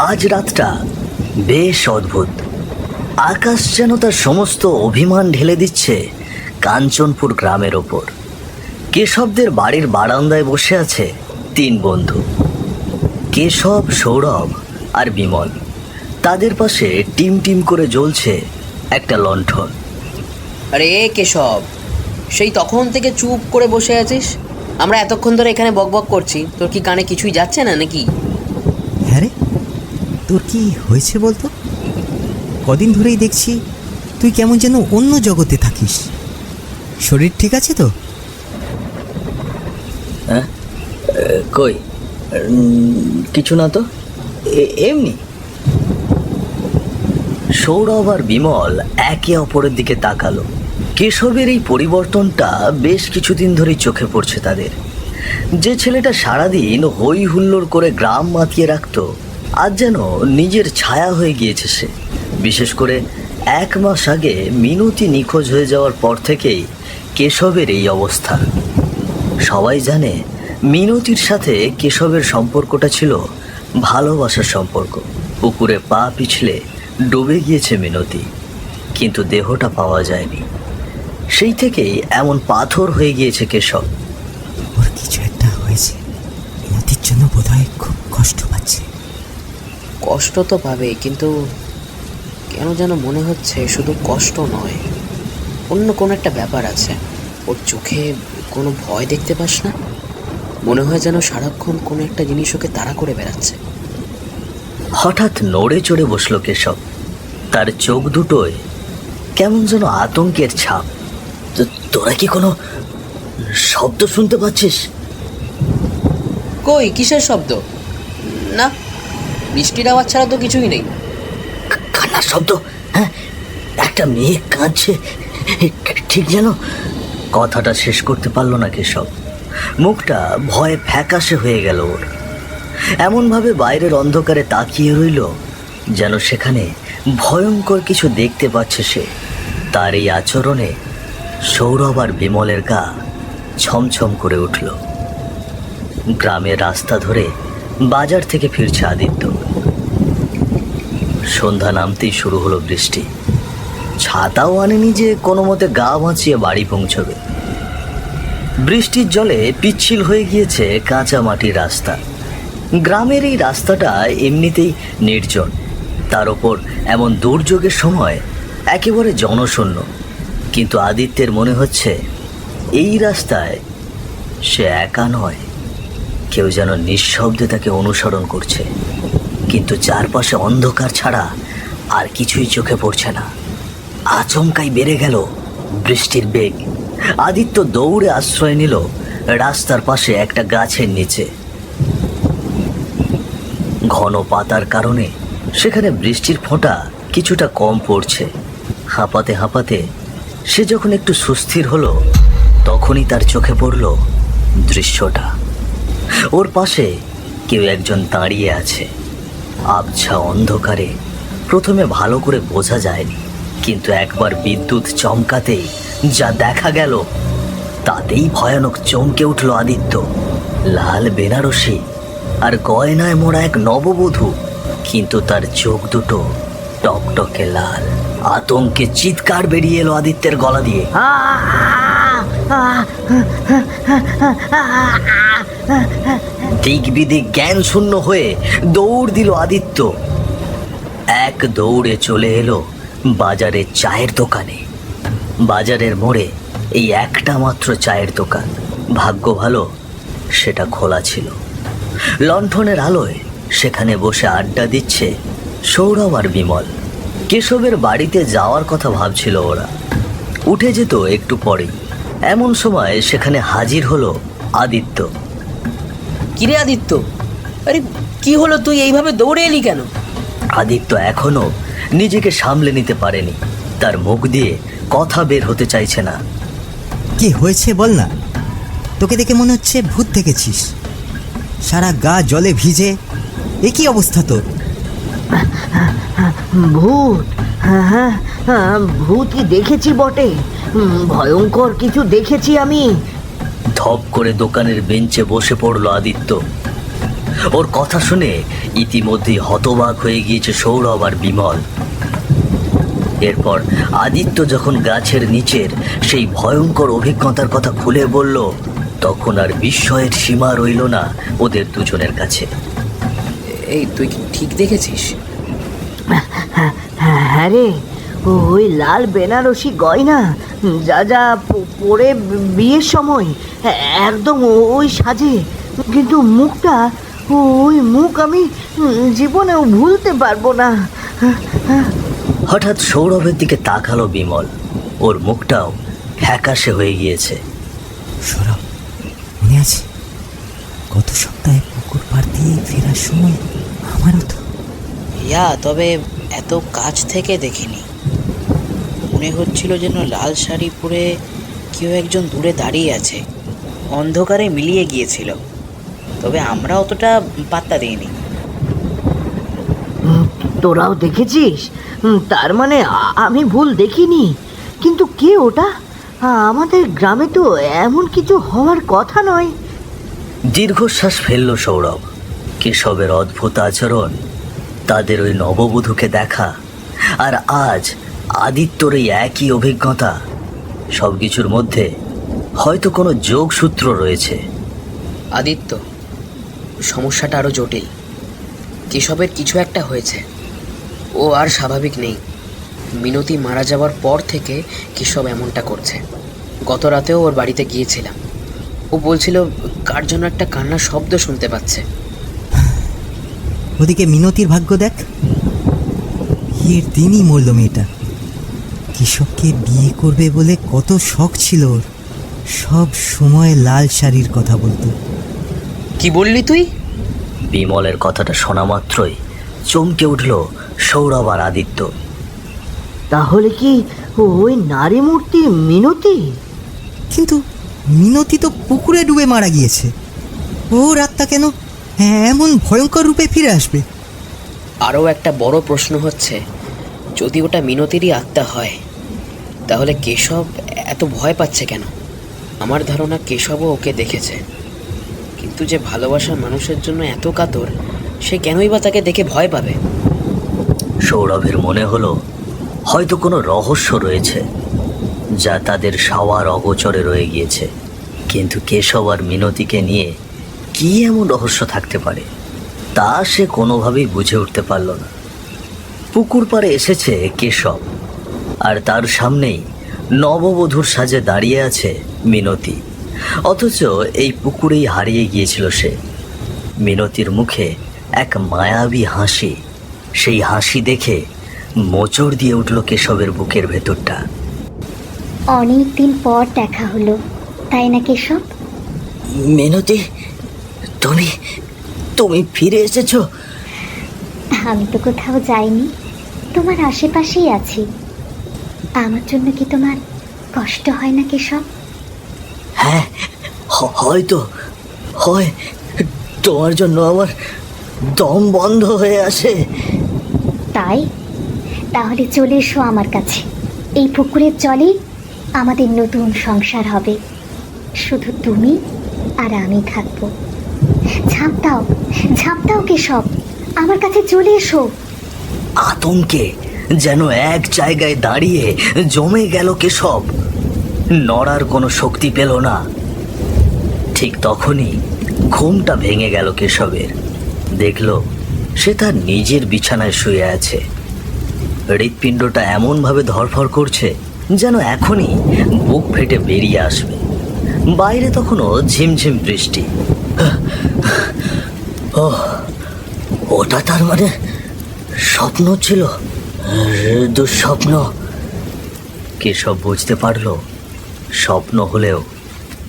আজ রাতটা বেশ অদ্ভুত। আকাশ যেন তার সমস্ত অভিমান ঢেলে দিচ্ছে কাঞ্চনপুর গ্রামের ওপর। কেশবদের বাড়ির বারান্দায় বসে আছে তিন বন্ধু, কেশব, সৌরভ আর বিমল। তাদের পাশে টিম টিম করে জ্বলছে একটা লণ্ঠন। আরে কেশব, সেই তখন থেকে চুপ করে বসে আছিস? আমরা এতক্ষণ ধরে এখানে বকবক করছি, তোর কি কানে কিছুই যাচ্ছে না নাকি? হ্যাঁ রে, তোর কি হয়েছে বলতো? কদিন ধরেই দেখছি তুই কেমন যেন অন্য জগতে থাকিস। শরীর ঠিক আছে তো? হ্যাঁ, কই কিছু না তো, এমনি। সৌরভ আর বিমল একে অপরের দিকে তাকালো। কেশবের এই পরিবর্তনটা বেশ কিছুদিন ধরেই চোখে পড়ছে তাদের। যে ছেলেটা সারাদিন হই হুল্লোড় করে গ্রাম মাতিয়ে রাখত, আজ যেন নিজের ছায়া হয়ে গিয়েছে সে। বিশেষ করে 1 মাস আগে মিনতি নিখোঁজ হয়ে যাওয়ার পর থেকেই কেশবের এই অবস্থা। সবাই জানে মিনতির সাথে কেশবের সম্পর্কটা ছিল ভালোবাসার সম্পর্ক। পুকুরে পা পিছলে ডুবে গিয়েছে মিনতি, কিন্তু দেহটা পাওয়া যায়নি। সেই থেকেই এমন পাথর হয়ে গিয়েছে কেশব। ওর কিছু একটা হয়েছে, মিনতির জন্য বোধহয় খুব কষ্ট পাচ্ছে। কষ্ট তো পাবে, কিন্তু কেন যেন মনে হচ্ছে শুধু কষ্ট নয়, অন্য কোনো একটা ব্যাপার আছে। ওর চোখে কোনো ভয় দেখতে পাস না? মনে হয় যেন সারাক্ষণ কোনো একটা জিনিস ওকে তাড়া করে বেড়াচ্ছে। হঠাৎ নড়ে চড়ে বসলো কেশব। তার চোখ দুটোয় কেমন যেন আতঙ্কের ছাপ। তোরা কি কোনো শব্দ শুনতে পাচ্ছিস? কই, কিসের শব্দ? না, বৃষ্টির আওয়াজ ছাড়া তো কিছুই নেই। কান্নার শব্দ। হ্যাঁ, একটা মেয়ে কাঁদছে, ঠিক যেন। কথাটা শেষ করতে পারলো না কেশব। মুখটা ভয়ে ফ্যাকাশে হয়ে গেল ওর। এমনভাবে বাইরের অন্ধকারে তাকিয়ে রইল যেন সেখানে ভয়ঙ্কর কিছু দেখতে পাচ্ছে সে। তার এই আচরণে সৌরভ আর বিমলের গা ছমছম করে উঠল। গ্রামের রাস্তা ধরে বাজার থেকে ফিরছে আদিত্য। সন্ধ্যা নামতেই শুরু হলো বৃষ্টি। ছাতাও আনেনি যে কোনো মতে গা বাঁচিয়ে বাড়ি পৌঁছবে। বৃষ্টির জলে পিচ্ছিল হয়ে গিয়েছে কাঁচা মাটির রাস্তা। গ্রামের এই রাস্তাটা এমনিতেই নির্জন, তার ওপর এমন দুর্যোগের সময় একেবারে জনশূন্য। কিন্তু আদিত্যের মনে হচ্ছে এই রাস্তায় সে একা নয়, কেউ যেন নিঃশব্দে তাকে অনুসরণ করছে। কিন্তু চারপাশে অন্ধকার ছাড়া আর কিছুই চোখে পড়ছে না। আচমকাই বেড়ে গেল বৃষ্টির বেগ। আদিত্য দৌড়ে আশ্রয় নিল রাস্তার পাশে একটা গাছের নিচে। ঘন পাতার কারণে সেখানে বৃষ্টির ফোঁটা কিছুটা কম পড়ছে। হাঁপাতে হাঁপাতে সে যখন একটু সুস্থির হলো, তখনই তার চোখে পড়ল দৃশ্যটা। ওর পাশে কেউ একজন দাঁড়িয়ে আছে। আবছা অন্ধকারে প্রথমে ভালো করে বোঝা যায়নি, কিন্তু একবার বিদ্যুৎ চমকাতেই যা দেখা গেল তাতেই ভয়ানক চমকে উঠল আদিত্য। লাল বেনারসি আর গয়নায় মোড়া এক নববধূ, কিন্তু তার চোখ দুটো টকটকে লাল। আতঙ্কে চিৎকার বেরিয়ে এলো আদিত্যের গলা দিয়ে। দিক বিদিক জ্ঞান শূন্য হয়ে দৌড় দিল আদিত্য। এক দৌড়ে চলে এলো বাজারের চায়ের দোকানে। বাজারের মোড়ে এই একটা মাত্র চায়ের দোকান। ভাগ্য ভালো সেটা খোলা ছিল। লণ্ঠনের আলোয় সেখানে বসে আড্ডা দিচ্ছে সৌরভ আর বিমল। কেশবের বাড়িতে যাওয়ার কথা ভাবছিল ওরা, উঠে যেত একটু পরেই। এমন সময় সেখানে হাজির হলো আদিত্য। কিরে আদিত্য, আরে কি হলো, তুই এইভাবে দৌড়ে এলি কেন? আদিত্য এখনো নিজেকে সামলে নিতে পারেনি। তার মুখ দিয়ে কথা বের হতে চাইছে না। কি হয়েছে বল না? তোকে দেখে মনে হচ্ছে ভূত দেখেছিস। সারা গা জলে ভিজে, এ কি অবস্থা তোর? ভূত? হ্যাঁ, ভূতই দেখেছি বটে, ভয়ঙ্কর কিছু দেখেছি আমি। ধপ করে দোকানের বেঞ্চে বসে পড়ল আদিত্য। ওর কথা শুনে ইতিমধ্যেই হতবাক হয়ে গিয়েছে সৌরভ আর বিমল। এরপর আদিত্য যখন গাছের নিচের সেই ভয়ঙ্কর অভিজ্ঞতার কথা খুলে বলল, তখন আর বিস্ময়ের সীমা রইল না ওদের দুজনের কাছে। এই তুই কি ঠিক দেখেছিস? হ্যাঁ রে, ওই লাল বেনারসি গয়না যা যা পরে বিয়ের সময় একদম ওই সাজে, কিন্তু মুখটা, ওই মুখ আমি জীবনেও ভুলতে পারবো না। হঠাৎ সৌরভের দিকে তাকালো বিমল। ওর মুখটাও ফ্যাকাশে হয়ে গিয়েছে। সৌরভ, মনে আছে গত সপ্তাহে পুকুর পাড় দিয়ে ফেরার সময়? আমারও তো। তবে এত কাছ থেকে দেখিনি। মনে হচ্ছিল যেন লাল শাড়ি পরে কেউ একজন দূরে দাঁড়িয়ে আছে, অন্ধকারে মিলিয়ে গিয়েছিল। তবে আমরা অতটা পাত্তা দিইনি। তোরাও দেখেছিস? তার মানে আমি ভুল দেখিনি। কিন্তু কে ওটা? আমাদের গ্রামে তো এমন কিছু হওয়ার কথা নয়। দীর্ঘশ্বাস ফেলল সৌরভ। কেশবের অদ্ভুত আচরণ, তাদের ওই নববধূকে দেখা, আর আজ আদিত্যর এই একই অভিজ্ঞতা, সব কিছুর মধ্যে হয়তো কোনো যোগসূত্র রয়েছে। আদিত্য, সমস্যাটা আরও জটিল। কেশবের কিছু একটা হয়েছে, ও আর স্বাভাবিক নেই। মিনতি মারা যাওয়ার পর থেকে কেশব এমনটা করছে। গত রাতেও ওর বাড়িতে গিয়েছিলাম। ও বলছিল কার জন্য একটা কান্নার শব্দ শুনতে পাচ্ছে। ওদিকে মিনতির ভাগ্য দেখ, বিয়ের দিনই মরল মেয়েটা। কৃষককে বিয়ে করবে বলে কত শখ ছিল ওর, সব সময় লাল শাড়ির কথা বলতো। কি বললি তুই? বিমলের কথাটা শোনা মাত্রই চমকে উঠল সৌরভ আর আদিত্য। তাহলে কি ওই নারী মূর্তি মিনতি? কিন্তু মিনতি তো পুকুরে ডুবে মারা গিয়েছে। ও রাতটা কেন এমন ভয়ঙ্কর রূপে ফিরে আসবে? আরও একটা বড় প্রশ্ন হচ্ছে, যদি ওটা মিনতিরই আত্মা হয়, তাহলে কেশব এত ভয় পাচ্ছে কেন? আমার ধারণা কেশবও ওকে দেখেছে, কিন্তু যে ভালোবাসার মানুষের জন্য এত কাতর, সে কেনই বা তাকে দেখে ভয় পাবে? সৌরভের মনে হলো হয়তো কোনো রহস্য রয়েছে, যা তাদের সবার অগোচরে রয়ে গিয়েছে। কিন্তু কেশব আর মিনতিকে নিয়ে কি এমন রহস্য থাকতে পারে, তা সে কোনোভাবেই বুঝে উঠতে পারল না। পুকুর পাড়ে এসেছে কেশব, আর তার সামনেই নববধূর সাজে দাঁড়িয়ে আছে মিনতি। অথচ এই পুকুরেই হারিয়ে গিয়েছিল সে। মিনতির মুখে এক মায়াবী হাসি, সেই হাসি দেখে মোচড় দিয়ে উঠল কেশবের বুকের ভেতরটা। অনেক দিন পর দেখা হলো, তাই না কেশব? মিনতি, তুমি তুমি ফিরে এসেছো? আমি তো কোথাও যাইনি, তোমার আশেপাশেই আছি। আমার জন্য কি তোমার কষ্ট হয় না কেশব? হ্যাঁ, হয়তো হয়। তোমার জন্য আমার দম বন্ধ হয়ে আসে। তাই? তাহলে চলে এসো আমার কাছে। এই পুকুরের জলে আমাদের নতুন সংসার হবে। শুধু তুমি আর আমি থাকবো। ঝাঁপ দাও, ঝাঁপ দাও কেশব, আমার কাছে চলে এসো। আতঙ্কে যেন এক জায়গায় দাঁড়িয়ে জমে গেল কেশব। নড়ার কোনো শক্তি পেল না। ঠিক তখনই ঘুমটা ভেঙে গেল কেশবের। দেখল সে তার নিজের বিছানায় শুয়ে আছে। হৃৎপিণ্ডটা এমনভাবে ধড়ফড় করছে যেন এখনই বুক ফেটে বেরিয়ে আসবে। বাইরে তখনও ঝিমঝিম বৃষ্টি। ওটা তার মানে স্বপ্ন ছিল, দুঃস্বপ্ন। কেশব বুঝতে পারল স্বপ্ন হলেও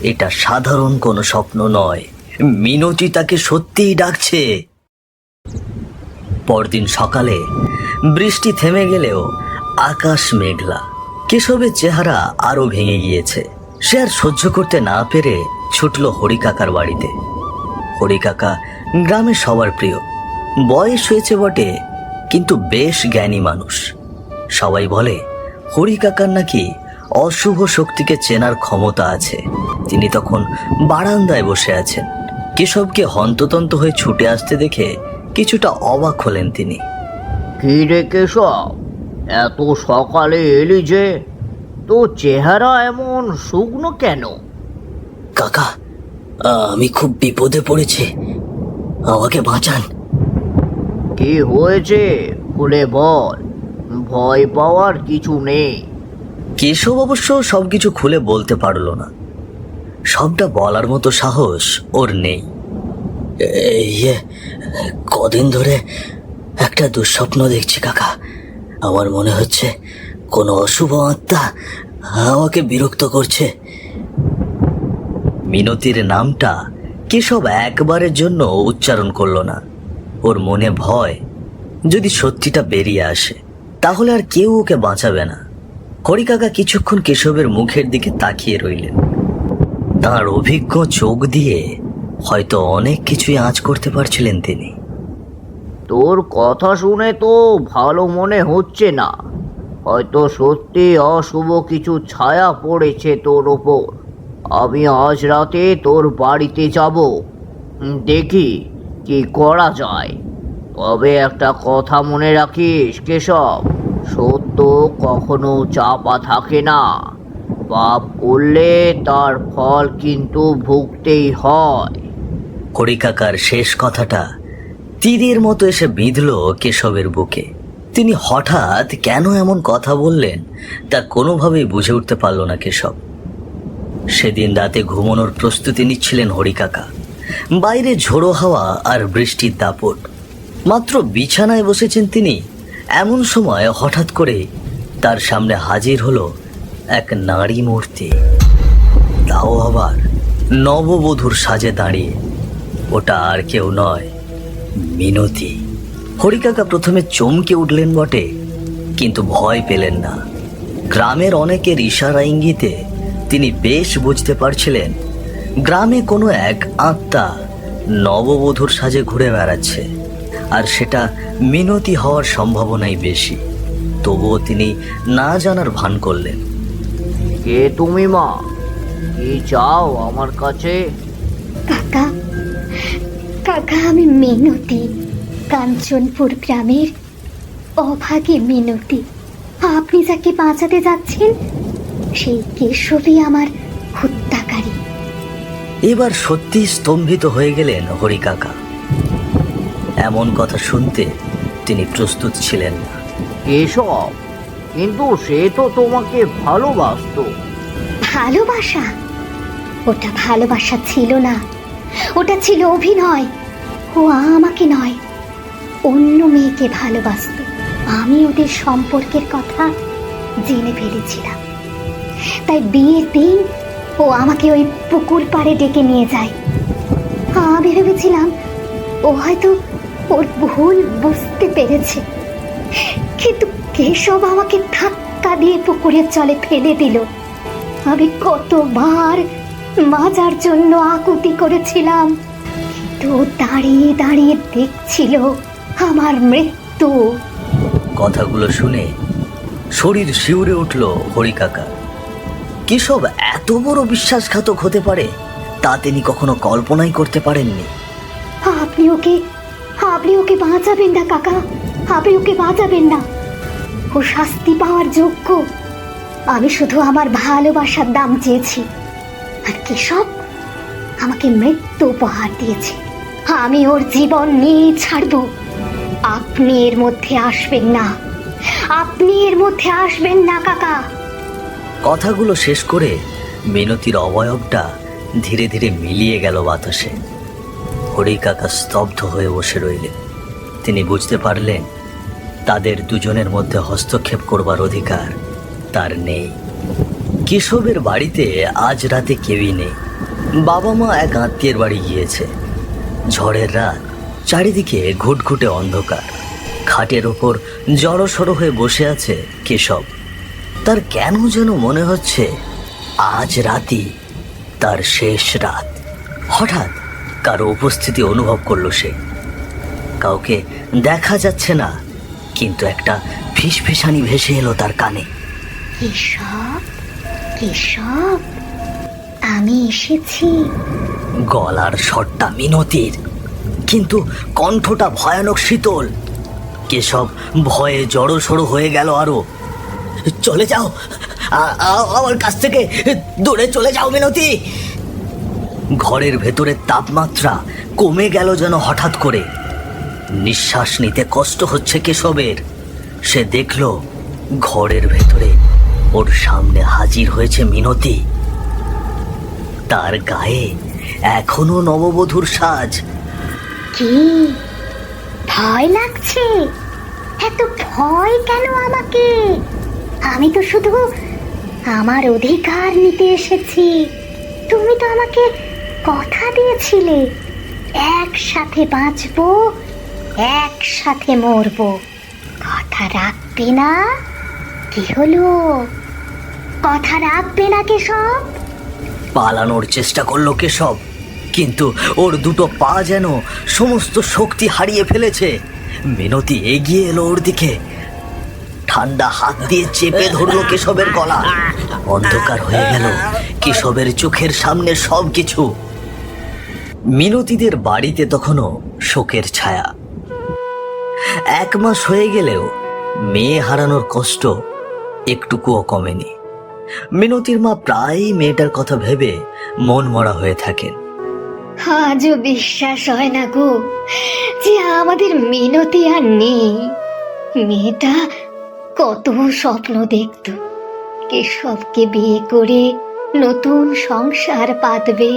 এটা সাধারণ কোনো স্বপ্ন নয়। মিনতি তাকে সত্যিই ডাকছে। পরদিন সকালে বৃষ্টি থেমে গেলেও আকাশ মেঘলা। কেশবের চেহারা আরো ভেঙে গিয়েছে। সে আর সহ্য করতে না পেরে ছুটল হরিকাকার বাড়িতে। হরিকাকা গ্রামের সবার প্রিয়। বয়স হয়েছে বটে, কিন্তু বেশ জ্ঞানী মানুষ। সবাই বলে হরিকাকার নাকি অশুভ শক্তিকে চেনার ক্ষমতা আছে। তিনি তখন বারান্দায় বসে আছেন। কেশবকে হন্ততন্ত হয়ে ছুটে আসতে দেখে কিছুটা অবাক হলেন তিনি। কি রে কেশব, এত সকালে এলি যে? তো চেহারা এমন শুকনো কেন? কাকা, আমি খুব বিপদে পড়েছি, আমাকে বাঁচান। কি হয়েছে খুলে বল, ভয় পাওয়ার কিছু নেই। কেশব অবশ্য সবকিছু খুলে বলতে পারল না, সবটা বলার মতো সাহস ওর নেই। ইয়ে, কদিন ধরে একটা দুঃস্বপ্ন দেখছি কাকা। আমার মনে হচ্ছে কোনো অশুভ আত্মা আমাকে বিরক্ত করছে। মিনতির নামটা কেশব একবারের জন্য উচ্চারণ করলো না। ওর মনে ভয়, যদি সত্যিটা বেরিয়ে আসে তাহলে আর কেউ ওকে বাঁচাবে না। হরিকাকা কিছুক্ষণ কেশবের মুখের দিকে তাকিয়ে রইলেন। তাঁর অভিজ্ঞ চোখ দিয়ে হয়তো অনেক কিছুই আঁচ করতে পারছিলেন তিনি। তোর কথা শুনে তো ভালো মনে হচ্ছে না, হয়তো সত্যি অশুভ কিছু ছায়া পড়েছে তোর ওপর। আমি আজ রাতে তোর বাড়িতে যাব, দেখি কি করা যায়। তবে একটা কথা মনে রাখিস কেশব, সত্য কখনো চাপা থাকে না। পাপ করলে তার ফল কিন্তু ভুগতেই হয়। হরিকাকার শেষ কথাটা তীরের মতো এসে বিঁধল কেশবের বুকে। তিনি হঠাৎ কেন এমন কথা বললেন তা কোনোভাবেই বুঝে উঠতে পারল না কেশব। সেদিন রাতে ঘুমানোর প্রস্তুতি নিচ্ছিলেন হরিকাকা। বাইরে ঝোড়ো হাওয়া আর বৃষ্টির দাপট। মাত্র বিছানায় বসেছেন তিনি, এমন সময় হঠাৎ করে তার সামনে হাজির হলো এক নারী মূর্তি, তাও আবার নববধূর সাজে দাঁড়িয়ে। ওটা আর কেউ নয়, মিনতি। হরিকাকা প্রথমে চমকে উঠলেন বটে, কিন্তু ভয় পেলেন না। গ্রামের অনেকের ইশারা ইঙ্গিতে তিনি বেশ বুঝতে পারছিলেন গ্রামে কোনো এক আত্মা নববধূর সাজে ঘুরে বেড়াচ্ছে, আর সেটা মিনতি হওয়ার সম্ভাবনাই বেশি। তবুও তিনি না জানার ভান করলেন। কে তুমি মা? কি চাও আমার কাছে? কাকা, কাকা আমি মিনতি, কাঞ্চনপুর গ্রামের অভাগী মিনতি। আপনি যাকে বাঁচাতে যাচ্ছেন সেই কেশবই আমার হত্যাকারী। এবার সত্যি স্তম্ভিত হয়ে গেলেন হরিকাকা। এমন কথা শুনতে তিনি প্রস্তুত ছিলেন না। কেশব, কিন্তু সে তো তোমাকে ভালোবাসতো। ভালোবাসা? ওটা ভালোবাসা ছিল না, ওটা ছিল অভিনয়। ও আমাকে নয়, অন্য মেয়েকে ভালোবাসতো। আমি ওদের সম্পর্কের কথা জেনে ফেলেছিলাম, তাই বিয়ের দিন ও আমাকে ওই পুকুর পাড়ে ডেকে নিয়ে যায়। আমি ভেবেছিলাম ও হয়তো ওর ভুল বুঝতে পেরেছে, কিন্তু কেশব আমাকে ধাক্কা দিয়ে পুকুরের জলে ফেলে দিল। আমি কতবার মাজার জন্য আকুতি করেছিলাম, কিন্তু দাঁড়িয়ে দাঁড়িয়ে দেখছিল আমার মৃত্যু। কথাগুলো শুনে শরীর শিউরে উঠল হরিকাকা। কেশব এত বড় বিশ্বাসঘাতক হতে পারে তা তিনি কখনো কল্পনাই করতে পারেননি। আপনি ওকে বাঁচাবেন না কাকা, আপনি ওকে বাঁচাবেন না। ও শাস্তি পাওয়ার যোগ্য। আমি শুধু আমার ভালোবাসার দাম চেয়েছি, আর কেশব আমাকে মৃত্যু উপহার দিয়েছে। আমি ওর জীবন নিয়ে ছাড়ব। আপনি এর মধ্যে আসবেন না, আপনি এর মধ্যে আসবেন না কাকা। কথাগুলো শেষ করে মিনতির অবয়বটা ধীরে ধীরে মিলিয়ে গেল বাতাসে। হরিকাকা স্তব্ধ হয়ে বসে রইলেন। তিনি বুঝতে পারলেন তাদের দুজনের মধ্যে হস্তক্ষেপ করবার অধিকার তার নেই। কেশবের বাড়িতে আজ রাতে কেউই নেই। বাবা মা এক আত্মীয়ের বাড়ি গিয়েছে। ঝড়ের রাত, চারিদিকে ঘুটঘুটে অন্ধকার। খাটের ওপর জড়সড় হয়ে বসে আছে কেশব। তার কেন যেন মনে হচ্ছে আজ রাতই তার শেষ রাত। হঠাৎ কারো উপস্থিতি অনুভব করলো সে। কাউকে দেখা যাচ্ছে না, কিন্তু একটা ফিসফিসানি ভেসে এলো তার কানে। কেশব, কেশব, আমি এসেছি, গলার স্বরটা মিনতির, কিন্তু কণ্ঠটা ভয়ানক শীতল। কেশব ভয়ে জড়সড় হয়ে গেল আরো। চলে যাও, আমার কাছ থেকে দূরে চলে যাও মিনতি। ঘরের ভেতরের তাপমাত্রা কমে গেল যেন হঠাৎ করে। নিঃশ্বাস নিতে কষ্ট হচ্ছে কেশবের। সে দেখল ঘরের ভেতরে ওর সামনে হাজির হয়েছে মিনতি। তার গায়ে এখনো নববধূর সাজ। কি ভয় লাগছে? এত ভয় কেন আমাকে? আমি তো শুধু আমার অধিকার নিতে এসেছি। তুমি তো আমাকে কথা দিয়েছিলে, একসাথে বাঁচবো, একসাথে মরবো। কথা রাখবে না? কি হলো, কথা রাখবে না কেশব? পালানোর চেষ্টা করলো কেশব, কিন্তু ওর দুটো পা যেন সমস্ত শক্তি হারিয়ে ফেলেছে। মিনতি এগিয়ে এলো ওর দিকে, ঠান্ডা হাত দিয়ে চেপে ধরলো কেশবের গলা। অন্ধকার হয়ে গেল কেশবের চোখের সামনে সবকিছু। মিনতিদের বাড়িতে তখনও শোকের ছায়া। 1 মাস হয়ে গেলেও মেয়ে হারানোর কষ্ট একটুকুও কমেনি। মিনতির মা প্রায়ই মেয়েটার কথা ভেবে মন মরা হয়ে থাকেন। আজও বিশ্বাস হয় না গো যে আমাদের মিনতি আর নেই। মেয়েটা কত স্বপ্ন দেখত, কেশবকে বিয়ে করে নতুন সংসার পাতবে।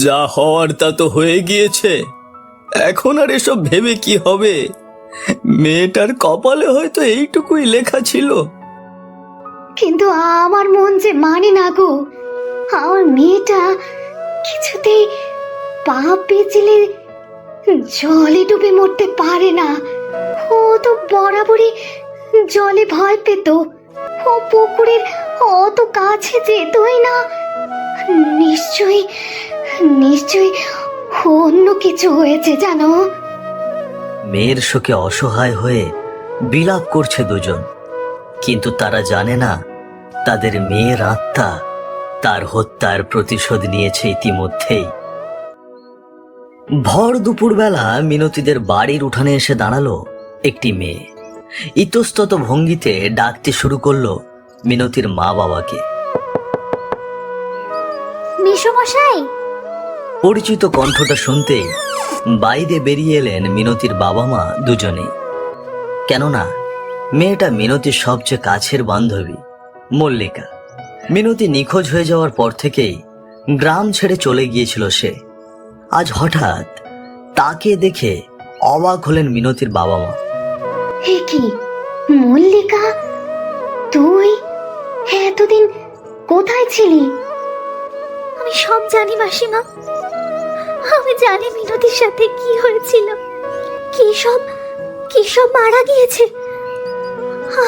যা হওয়ার তা তো হয়ে গিয়েছে, এখন আর এসব ভেবে কি হবে? মেয়েটার কপালে হয়তো এইটুকুই লেখা ছিল। কিন্তু আমার মন যে মানে না গো। আমার মেয়েটা কিছুতেই পাপ পেঁচিলে জলে ডুবে মরতে পারে না। ও তো বরাবরই জলে ভয় পেত। ও পুকুরের অত কাছে যেতই না। নিশ্চয়ই নিশ্চয়ই অন্য কিছু হয়েছে জানো। মেয়ের শোকে অসহায় হয়ে বিলাপ করছে দুজন, কিন্তু তারা জানে না তাদের মেয়ের আত্মা তার হত্যার প্রতিশোধ নিয়েছে ইতিমধ্যেই। ভর দুপুরবেলা মিনতিদের বাড়ির উঠানে এসে দাঁড়ালো একটি মেয়ে। ইতস্তত ভঙ্গিতে ডাকতে শুরু করলো মিনতির মা বাবাকে। মেসোমশাই, পরিচিত কণ্ঠটা শুনতেই বাইরে বেরিয়ে এলেন মিনতির বাবা মা দুজনেই। কেননা মেয়েটা মিনতির সবচেয়ে কাছের বান্ধবী মল্লিকা। মিনতি নিখোঁজ হয়ে যাওয়ার পর থেকেই গ্রাম ছেড়ে চলে গিয়েছিল সে। আজ হঠাৎ তাকে দেখে অবাক হলেন মিনতির বাবা মা। হে কি মল্লিকা, তুই এতদিন কোথায় ছিলি? আমি সব জানি মাসিমা। আমি জানি মিনতির সাথে কি হয়েছিল। কেশব মারা গিয়েছে।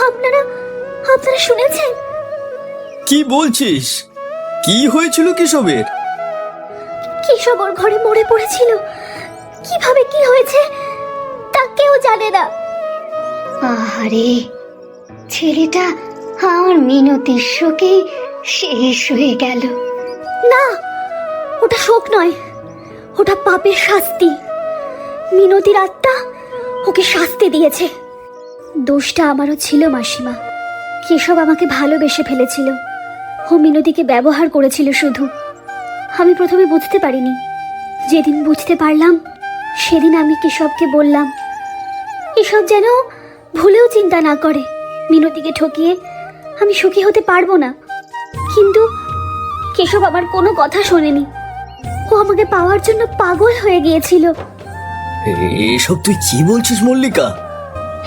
আপনারা শুনেছেন? কি বলছিস? কি হয়েছিল কেশবের? কেশব ওর ঘরে মরে পড়েছিল। কিভাবে কি হয়েছে তা কেউ জানে না। আরে ছেলেটা আমার মিনতির শোকে শেষ হয়ে গেল। না, ওটা শোক নয়, ওটা পাপের শাস্তি। মিনতির আত্মা ওকে শাস্তি দিয়েছে। দোষটা আমারও ছিল মাসিমা। কেশব আমাকে ভালোবেসে ফেলেছিল। ও মিনতিকে ব্যবহার করেছিল শুধু। আমি প্রথমে বুঝতে পারিনি। যেদিন বুঝতে পারলাম সেদিন আমি কেশবকে বললাম এসব যেন ভুলেও চিন্তা না করে। মিনতিকে ঠকিয়ে আমি সুখী হতে পারবো না। কিন্তু কেশব আমার কোনো কথা শোনেনি। ও আমাকে পাওয়ার জন্য পাগল হয়ে গিয়েছিল। এসব তুই কি বলছিস মল্লিকা?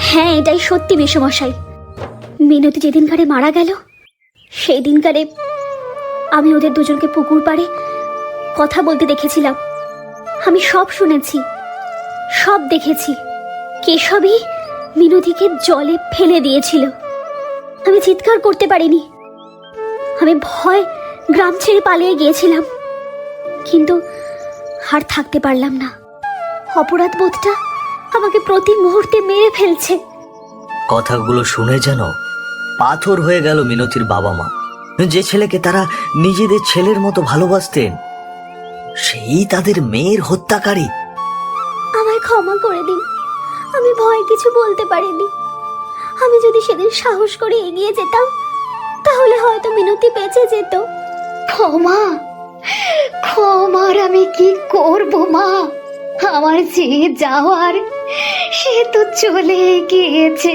হ্যাঁ, এটাই সত্যি মেসোমশাই। মিনতি যেদিনকারে মারা গেল সেই দিনকারে আমি ওদের দুজনকে পুকুর পাড়ে কথা বলতে দেখেছিলাম। আমি সব শুনেছি, সব দেখেছি। কেশবই মিনতিকে জলে ফেলে দিয়েছিল। আমি চিৎকার করতে পারিনি। আমি ভয় গ্রাম ছেড়ে পালিয়ে গিয়েছিলাম, কিন্তু আর থাকতে পারলাম না। অপরাধ বোধটা আমাকে প্রতি মুহূর্তে মেরে ফেলছে। কথাগুলো শুনে যেন পাথর হয়ে গেল মিনতির বাবা মা। যে ছেলেকে তারা নিজেদের ছেলের মতো ভালোবাসতেন, সেই তাদের মেয়ের হত্যাকারী। আমায় ক্ষমা করে দিন, আমি ভয় কিছু বলতে পারিনি। আমি যদি সেদিন সাহস করে এগিয়ে যেতাম, তাহলে হয়তো মিনতি বেঁচে যেত। ক্ষমা, ক্ষমার আমি কি করব মা? আমার যে যাওয়ার সে তো চলে গিয়েছে।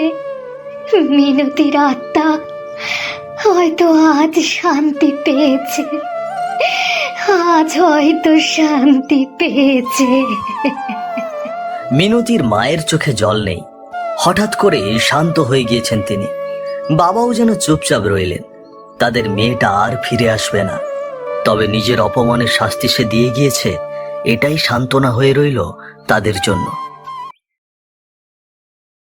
মিনতির আত্মা হয়তো আজ শান্তি পেয়েছে, আজ হয়তো শান্তি পেয়েছে। মিনতির মায়ের চোখে জল নেই। হঠাৎ করে শান্ত হয়ে গিয়েছেন তিনি। বাবাও যেন চুপচাপ রইলেন। তাদের মেয়েটা আর ফিরে আসবে না, তবে নিজের অপমানের শাস্তি সে দিয়ে গিয়েছে, এটাই সান্ত্বনা হয়ে রইল তাদের জন্য।